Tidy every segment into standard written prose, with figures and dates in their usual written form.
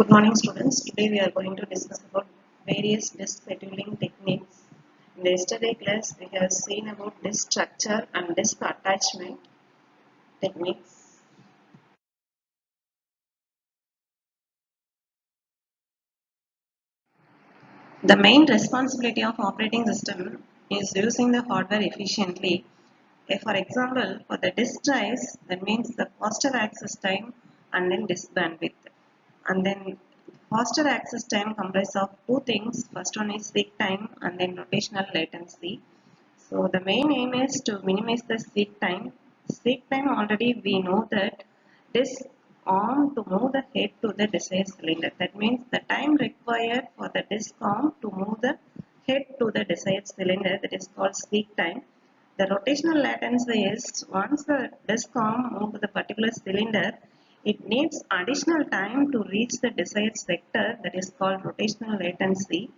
Good morning students. Today we are going to discuss about various disk scheduling techniques. In the yesterday class we have seen about disk structure and disk attachment techniques. The main responsibility of operating system is using the hardware efficiently. For example, for the disk drives, that means the faster access time and then disk bandwidth. And then faster access time comprises of two things. First one is seek time and then rotational latency. So the main aim is to minimize the seek time. Seek time already we know that this arm to move the head to the desired cylinder. That means the time required for the disk arm to move the head to the desired cylinder, that is called seek time. The rotational latency is once the disk arm moves to the particular cylinder, it needs additional time to reach the desired sector, that is called rotational latency.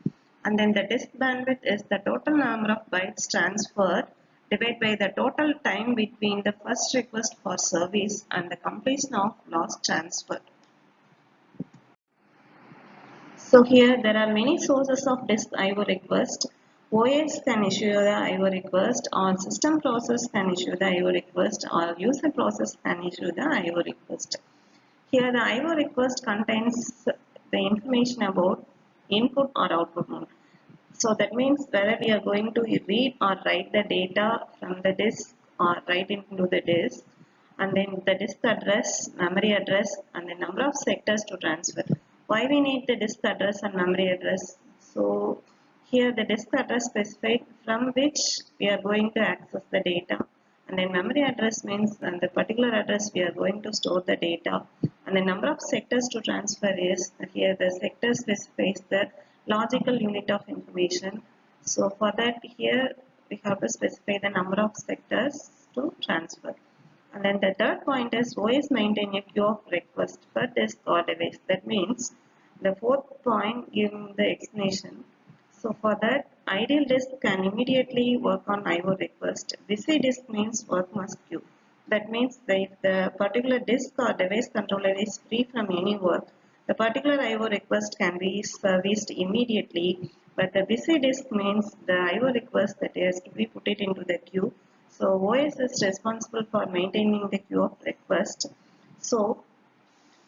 And then the disk bandwidth is the total number of bytes transferred divided by the total time between the first request for service and the completion of last transfer. So here there are many sources of disk IO request. OS can issue the IO request, or system process can issue the IO request, or user process can issue the IO request. Here the IO request contains the information about input or output mode. So that means whether we are going to read or write the data from the disk or write it into the disk, and then the disk address, memory address, and the number of sectors to transfer. Why we need the disk address and memory address? So here the disk address specified from which we are going to access the data, and then memory address means and the particular address we are going to store the data, and the number of sectors to transfer is here the sector specifies the logical unit of information. So for that here we have to specify the number of sectors to transfer. And then the third point is OS maintain a queue of request per disk or device. That means the fourth point giving the explanation. So for that, ideal disk can immediately work on IO request. Busy disk means work must queue. That means that if the particular disk or device controller is free from any work, the particular IO request can be serviced immediately. But the busy disk means the IO request that has to be put it into the queue. So OS is responsible for maintaining the queue of request. So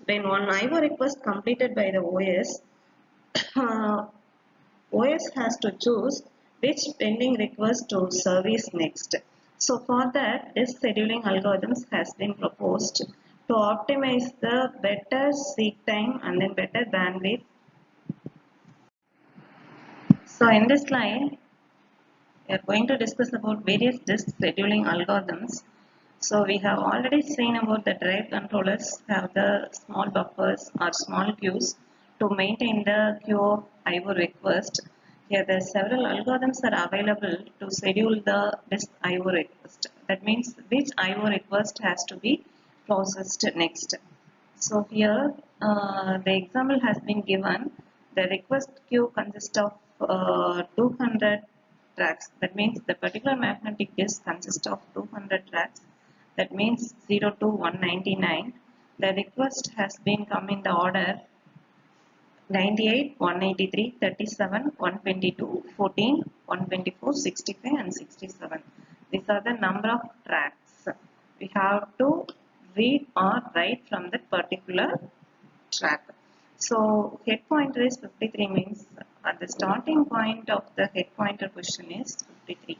when one IO request completed by the OS, OS has to choose which pending request to service next. So for that, disk scheduling algorithms has been proposed to optimize the better seek time and then better bandwidth. So in this slide, we are going to discuss about various disk scheduling algorithms. So we have already seen about the drive controllers have the small buffers or small queues to maintain the queue of IO request. Here the several algorithms are available to schedule the disk IO request. That means which IO request has to be processed next. So here the example has been given. The request queue consists of 200 tracks. That means the particular magnetic disk consists of 200 tracks. That means 0 to 199. The request has been come in the order 98, 183, 37, 122, 14, 124, 65 and 67. These are the number of tracks. We have to read or write from that particular track. So head pointer is 53 means at the starting point of the head pointer position is 53.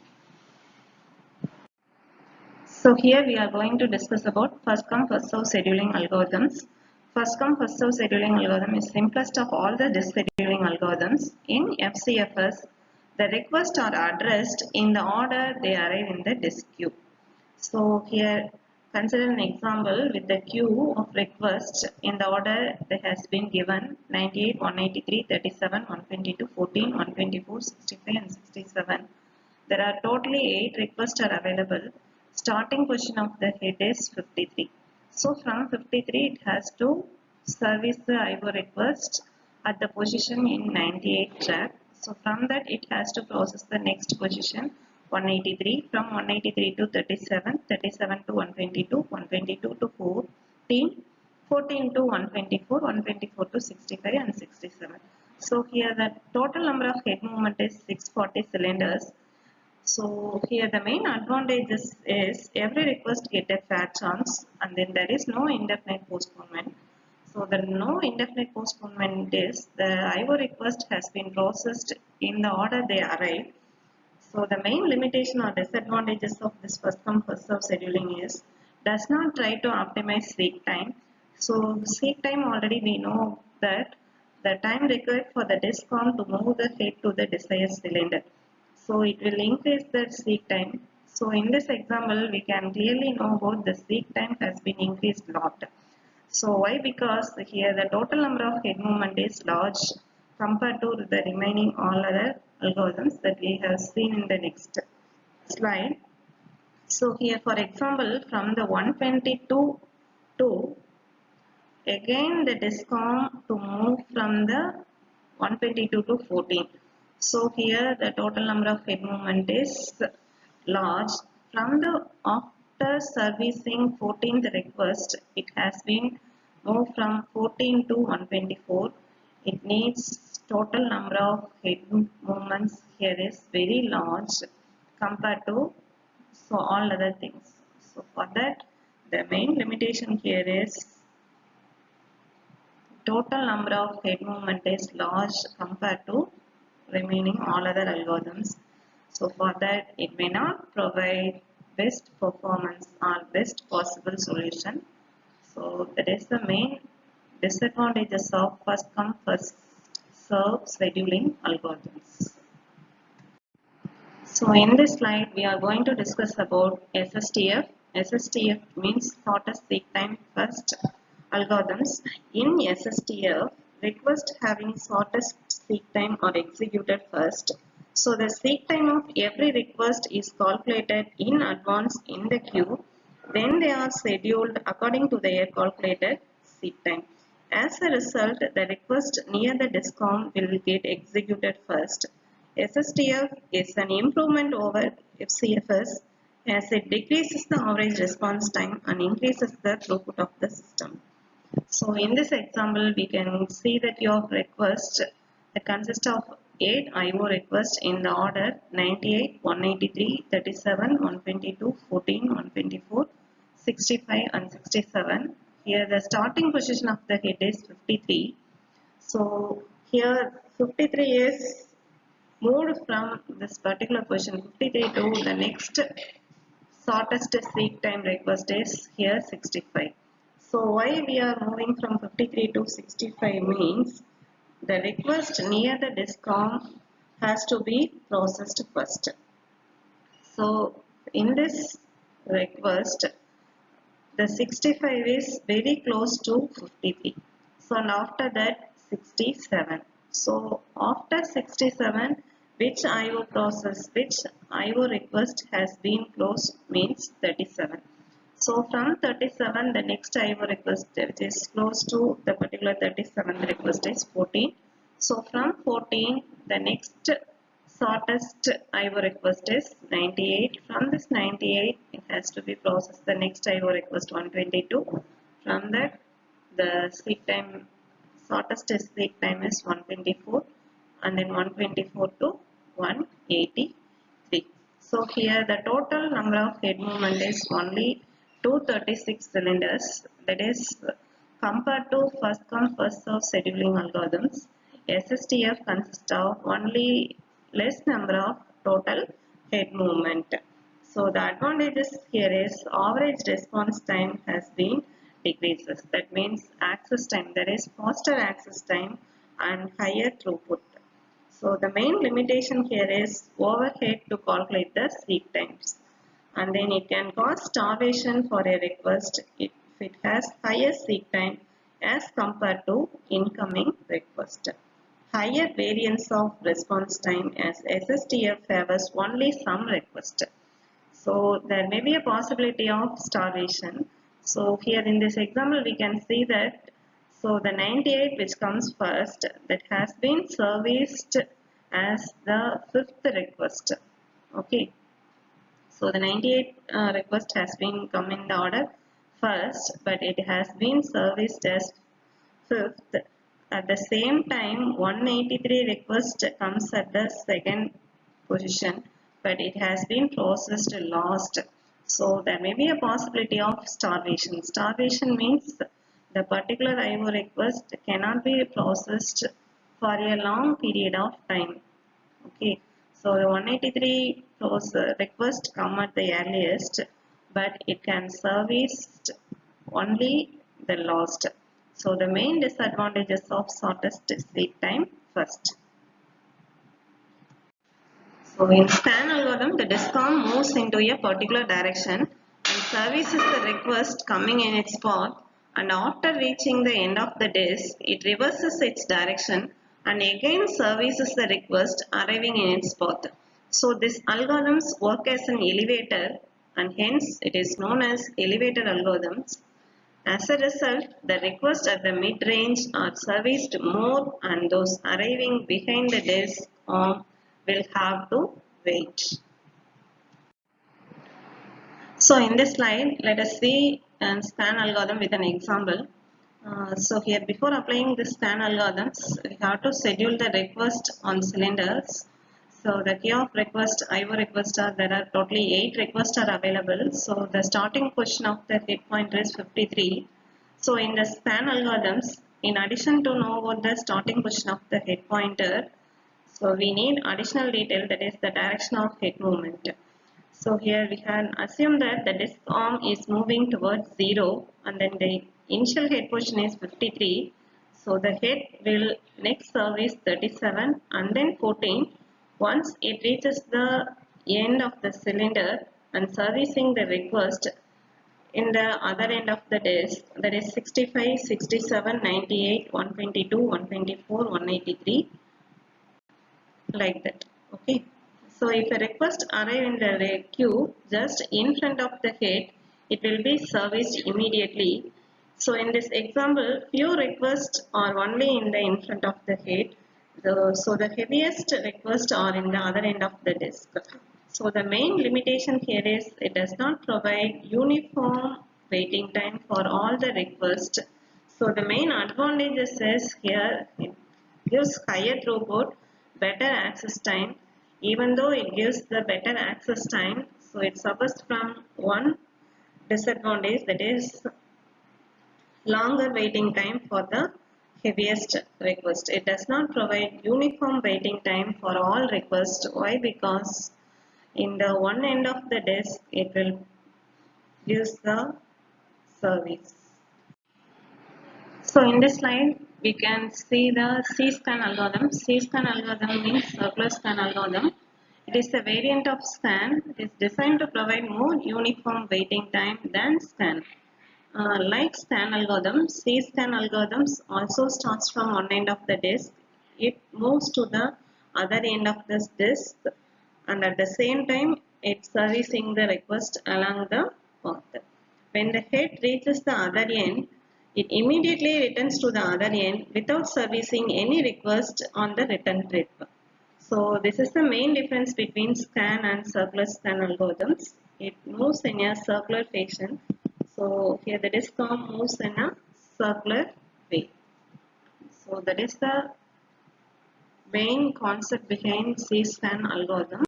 So here we are going to discuss about first come first serve scheduling algorithms. First come first serve scheduling algorithm is simplest of all the disk scheduling algorithms. In FCFS, the requests are addressed in the order they arrive in the disk queue. So here consider an example with the queue of requests in the order that has been given 98, 183, 37, 122, 14, 124, 65 and 67. There are totally 8 requests are available. Starting position of the head is 53. So from 53 it has to service the IO request at the position in 98 track. So from that it has to process the next position 183, from 183 to 37, 37 to 122, 122 to 14, 14 to 124, 124 to 65 and 67. So here the total number of head movement is 640 cylinders. So here the main advantages is every request get a fair chance, and then there is no indefinite postponement. So the no indefinite postponement is the IO request has been processed in the order they arrive. So the main limitation or disadvantages of this first come first serve scheduling is does not try to optimize seek time. So seek time already we know that the time required for the DISCOM to move the head to the desired cylinder. So it will increase the seek time. So in this example we can clearly know about the seek time has been increased lot. So why? Because here the total number of head movement is large compared to the remaining all other algorithms that we have seen in the next slide. So here for example from the 122 to again the DISCOM to move from the 122 to 14. So here the total number of head movement is large. From the after servicing 14th request, it has been moved from 14 to 124. It needs total number of head movements here is very large compared to all other things. So for that, the main limitation here is total number of head movement is large compared to remaining all other algorithms. So for that it may not provide best performance or best possible solution. So that is the main disadvantages of first come first serve scheduling algorithms. So in this slide we are going to discuss about SSTF. SSTF means shortest seek time first algorithms. In SSTF, request having shortest seek time are executed first. So the seek time of every request is calculated in advance in the queue. Then they are scheduled according to their calculated seek time. As a result, the request near the DISCOM will get executed first. SSTF is an improvement over FCFS as it decreases the average response time and increases the throughput of the system. So in this example, we can see that your request consists of 8 IO requests in the order 98, 183, 37, 122, 14, 124, 65 and 67. Here the starting position of the head is 53. So here 53 is moved from this particular position 53 to the next shortest seek time request is here 65. So why we are moving from 53 to 65 means the request near the DISCOM has to be processed first. So in this request the 65 is very close to 53. So and after that 67. So after 67 which IO process, which IO request has been closed means 37. So from 37 the next IO request which is close to the particular 37th request is 14. So from 14 the next shortest IO request is 98. From this 98 it has to be processed the next IO request 122. From that the seek time shortest seek time is 124 and then 124 to 183. So here the total number of head movement is only 236 cylinders, that is compared to first come first serve scheduling algorithms. SSTF consists of only less number of total head movement. So the advantages here is average response time has been decreases. That means access time, there is faster access time and higher throughput. So the main limitation here is overhead to calculate the seek times, and then it can cause starvation for a request if it has higher seek time as compared to incoming request. Higher variance of response time as SSTF favors only some request. So there may be a possibility of starvation. So here in this example we can see that so the 98 which comes first that has been serviced as the fifth request. Okay. So the 98 request has been come in the order first, but it has been serviced as fifth. At the same time, 183 request comes at the second position, but it has been processed last. So there may be a possibility of starvation. Starvation means the particular IO request cannot be processed for a long period of time. Okay, so the 183 request come at the earliest, but it can service only the last. So the main disadvantages of shortest seek time first. So in scan algorithm, the DISCOM moves into a particular direction and services the request coming in its path, and after reaching the end of the disk, it reverses its direction and again services the request arriving in its path. So these algorithms work as an elevator, and hence it is known as elevator algorithms. As a result, the requests at the mid-range are serviced more, and those arriving behind the disk will have to wait. So in this slide, let us see a scan algorithm with an example. So here, before applying the scan algorithms, we have to schedule the request on cylinders. So the key of request, IO request are, there are totally 8 requests are available. So the starting position of the hit pointer is 53. So in the scan algorithms, in addition to know about the starting position of the head pointer, so we need additional detail, that is the direction of head movement. So here we can assume that the disk arm is moving towards 0 and then the initial head position is 53. So the head will next service 37 and then 14 once it reaches the end of the cylinder and servicing the request in the other end of the disk, that is 65, 67, 98, 122, 124, 183, like that. Okay. So if a request arrive in the queue just in front of the head, it will be serviced immediately. So in this example, few requests are only in front of the head. So the heaviest requests are in the other end of the disk. So the main limitation here is it does not provide uniform waiting time for all the requests. So the main advantages is here it gives higher throughput, better access time. Even though it gives the better access time, so it suffers from one disadvantage, that is longer waiting time for the heaviest request. It does not provide uniform waiting time for all requests. Why? Because in the one end of the disk, it will use the service. So in this slide, we can see the C-scan algorithm. C-scan algorithm means circular scan algorithm. It is a variant of scan. It is designed to provide more uniform waiting time than scan. Like scan algorithms, C-scan algorithms also starts from one end of the disk. It moves to the other end of this disk, and at the same time, it's servicing the request along the path. When the head reaches the other end, it immediately returns to the other end without servicing any request on the return trip. So this is the main difference between scan and circular scan algorithms. It moves in a circular fashion. So here the disk arm moves in a circular way. So that is the main concept behind C-scan algorithm.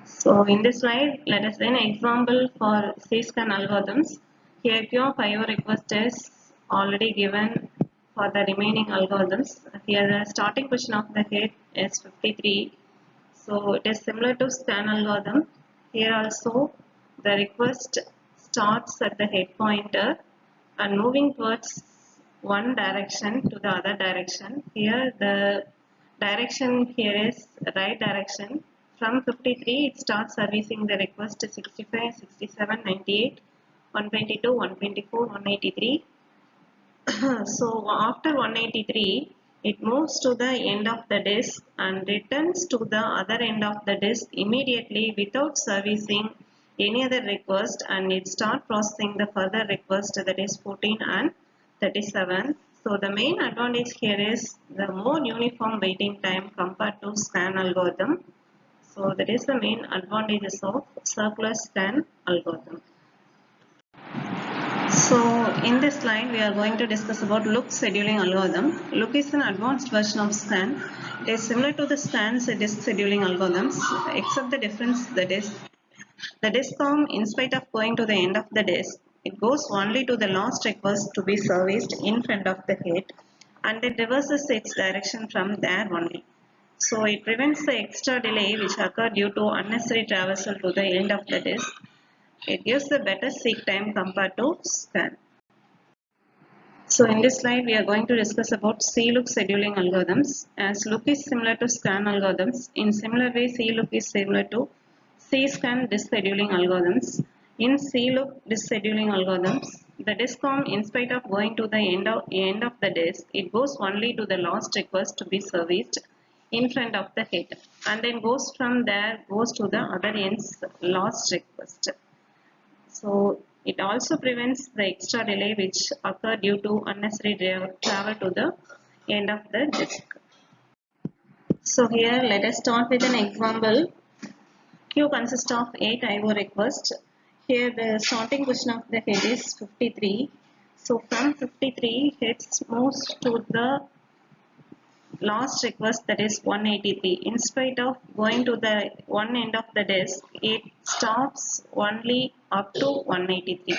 So in this slide, let us see an example for C-scan algorithms. Here Q of IO request is already given for the remaining algorithms. Here the starting position of the head is 53. So it is similar to scan algorithm. Here also the request starts at the head pointer and moving towards one direction to the other direction. Here the direction here is right direction. From 53 it starts servicing the request to 65, 67, 98, 122, 124, 183. So after 183 it moves to the end of the disk and returns to the other end of the disk immediately without servicing any other request, and it start processing the further request, that is 14 and 37. So the main advantage here is the more uniform waiting time compared to scan algorithm. So that is the main advantages of circular scan algorithm. So in this slide we are going to discuss about Look scheduling algorithm. Look is an advanced version of SCAN. It is similar to the SCAN's disk scheduling algorithms, except the difference that is the disk arm, in spite of going to the end of the disk, it goes only to the last request to be serviced in front of the head, and it reverses its direction from there only. So it prevents the extra delay which occur due to unnecessary traversal to the end of the disk. It gives the better seek time compared to SCAN. So in this slide we are going to discuss about C-look scheduling algorithms. As look is similar to scan algorithms, in similar way C-look is similar to C-scan disk scheduling algorithms. In C-look disk scheduling algorithms, the disk arm, in spite of going to the end of the disk, it goes only to the last request to be serviced in front of the head, and then goes from there goes to the other end's last request. So it also prevents the extra delay which occur due to unnecessary travel to the end of the disk. So here let us start with an example. Queue consists of 8 IO requests. Here the starting position of the head is 53. So from 53 heads moves to the last request, that is 183. In spite of going to the one end of the disk, it stops only up to 183.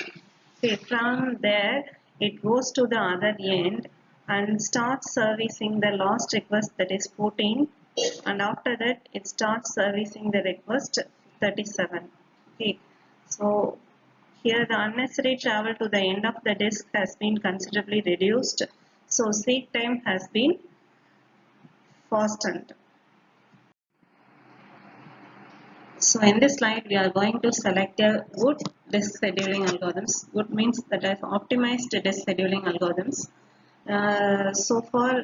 Okay, from there it goes to the other end and starts servicing the last request, that is 14, and after that it starts servicing the request 37. Okay, so here the unnecessary travel to the end of the disk has been considerably reduced, so seek time has been fastened. So in this slide we are going to select a good disk scheduling algorithms. Good means that I've optimized disk scheduling algorithms. So far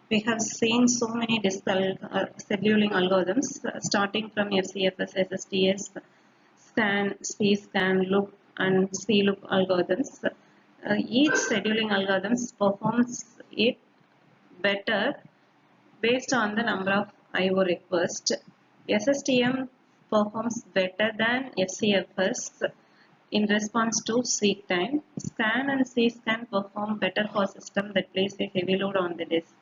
we have seen so many disk scheduling algorithms, starting from FCFS, SSTS, SCAN, CSCAN, Look and CLOOK algorithms. Each scheduling algorithms performs it better based on the number of IO requests. SSTM performs better than FCFS in response to seek time. SCAN and CSCAN perform better for system that place a heavy load on the disk.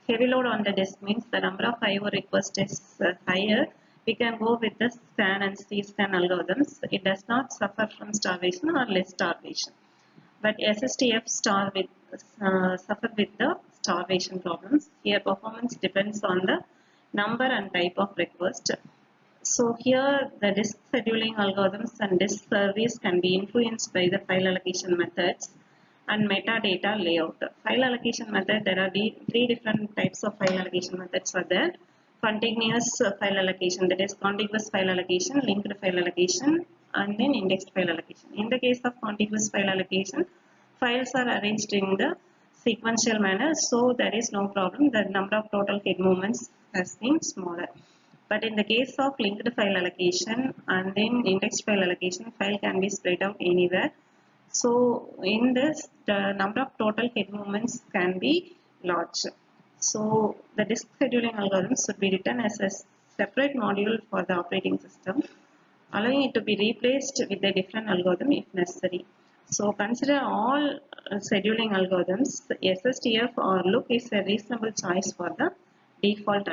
Heavy load on the disk means the number of IO requests is higher. We can go with the SCAN and CSCAN algorithms. It does not suffer from starvation or less starvation. But SSTF suffer with the starvation problems. Here performance depends on the number and type of request. So here the disk scheduling algorithms and disk service can be influenced by the file allocation methods and metadata layout. File allocation method, there are three different types of file allocation methods are there. Continuous file allocation, that is contiguous file allocation, linked file allocation, and then indexed file allocation. In the case of contiguous file allocation, files are arranged in the sequential manner, so there is no problem. The number of total head movements has been smaller. But in the case of linked file allocation and then indexed file allocation, file can be spread out anywhere. So in this, the number of total head movements can be large. So the disk scheduling algorithms should be written as a separate module for the operating system, allowing it to be replaced with a different algorithm if necessary. So consider all scheduling algorithms. The SSTF or Look is a reasonable choice for the default